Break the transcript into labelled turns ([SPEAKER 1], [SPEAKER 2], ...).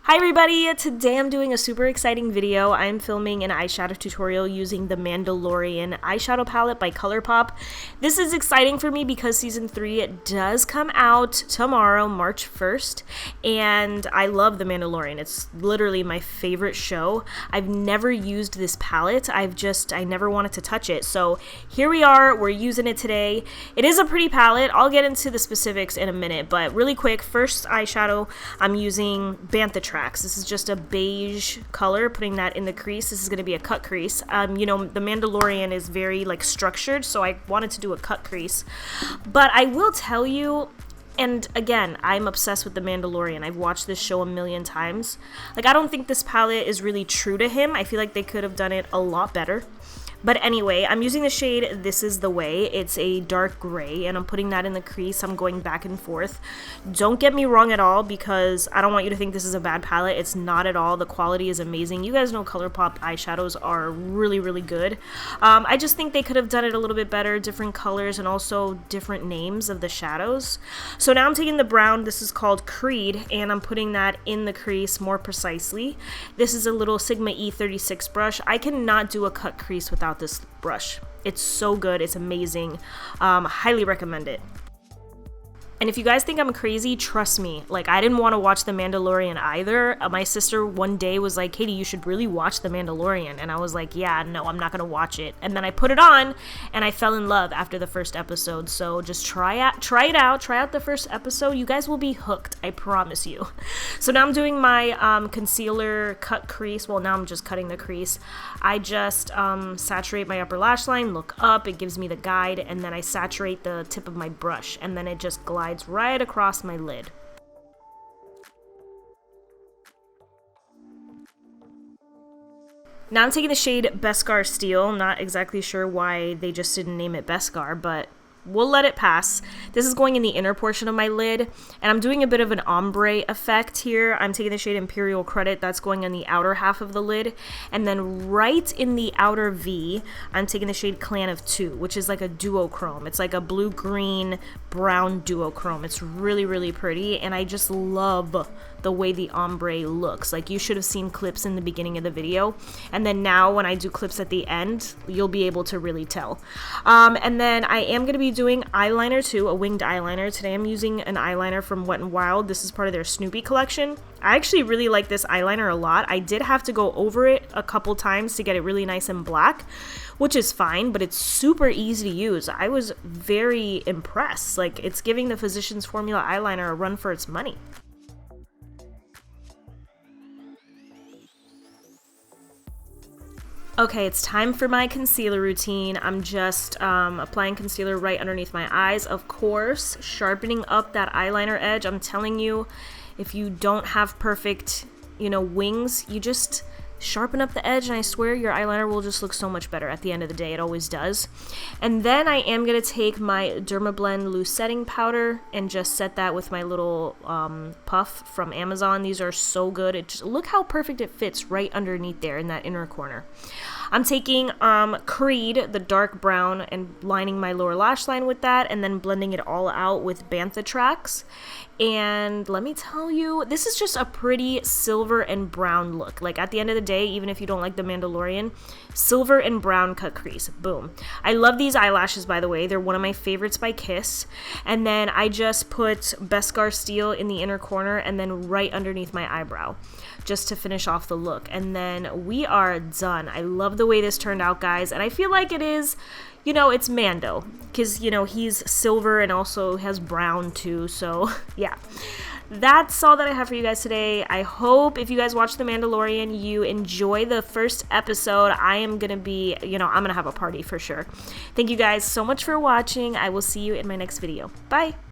[SPEAKER 1] Hi everybody! Today I'm doing a super exciting video. I'm filming an eyeshadow tutorial using the Mandalorian eyeshadow palette by Colourpop. This is exciting for me because season 3 does come out tomorrow, March 1st, and I love the Mandalorian. It's literally my favorite show. I've never used this palette. I never wanted to touch it. So here we are, we're using it today. It is a pretty palette. I'll get into the specifics in a minute, but really quick, first eyeshadow, I'm using Bantha. This is just a beige color, putting that in the crease. This is going to be a cut crease. You know, the Mandalorian is very like structured, so I wanted to do a cut crease. But I will tell you, and again, I'm obsessed with the Mandalorian. I've watched this show a million times. Like, I don't think this palette is really true to him. I feel like they could have done it a lot better. But anyway, I'm using the shade This Is the Way. It's a dark gray, and I'm putting that in the crease. I'm going back and forth. Don't get me wrong at all, because I don't want you to think this is a bad palette. It's not at all. The quality is amazing. You guys know Colourpop eyeshadows are really, really good. I just think they could have done it a little bit better, different colors, and also different names of the shadows. So now I'm taking the brown. This is called Creed, and I'm putting that in the crease more precisely. This is a little Sigma E36 brush. I cannot do a cut crease without this brush. It's so good. It's amazing. Highly recommend it. And if you guys think I'm crazy, trust me, like, I didn't want to watch The Mandalorian either. My sister one day was like, Katie, you should really watch The Mandalorian. And I was like, yeah, no, I'm not going to watch it. And then I put it on and I fell in love after the first episode. So just try out the first episode. You guys will be hooked. I promise you. So now I'm doing my concealer cut crease. Well, now I'm just cutting the crease. I just saturate my upper lash line, look up, it gives me the guide, and then I saturate the tip of my brush, and then it just glides right across my lid. Now I'm taking the shade Beskar Steel. Not exactly sure why they just didn't name it Beskar, but we'll let it pass. This is going in the inner portion of my lid, and I'm doing a bit of an ombre effect here. I'm taking the shade Imperial Credit. That's going in the outer half of the lid, and then right in the outer V, I'm taking the shade Clan of Two, which is like a duochrome. It's like a blue-green brown duochrome. It's really, really pretty, and I just love the way the ombre looks. Like, you should have seen clips in the beginning of the video, and then now when I do clips at the end, you'll be able to really tell. And then I am going to be doing eyeliner too, a winged eyeliner. Today I'm using an eyeliner from Wet n Wild. This is part of their Snoopy collection. I actually really like this eyeliner a lot. I did have to go over it a couple times to get it really nice and black, which is fine, but it's super easy to use. I was very impressed. Like, it's giving the Physicians Formula eyeliner a run for its money. Okay, it's time for my concealer routine. I'm just applying concealer right underneath my eyes, of course, sharpening up that eyeliner edge. I'm telling you, if you don't have perfect, wings, you just sharpen up the edge, and I swear your eyeliner will just look so much better at the end of the day. It always does. And then I am going to take my Derma Blend Loose Setting Powder and just set that with my little puff from Amazon. These are so good. Look how perfect it fits right underneath there in that inner corner. I'm taking Creed, the dark brown, and lining my lower lash line with that, and then blending it all out with Bantha. And let me tell you, this is just a pretty silver and brown look. Like, at the end of the day, even if you don't like the Mandalorian, silver and brown cut crease. Boom. I love these eyelashes, by the way. They're one of my favorites by Kiss. And then I just put Beskar Steel in the inner corner and then right underneath my eyebrow, just to finish off the look. And then we are done. I love the way this turned out, guys. And I feel like it is, it's Mando, because, he's silver and also has brown too. So yeah, that's all that I have for you guys today. I hope if you guys watch The Mandalorian, you enjoy the first episode. I am going to be, I'm going to have a party for sure. Thank you guys so much for watching. I will see you in my next video. Bye.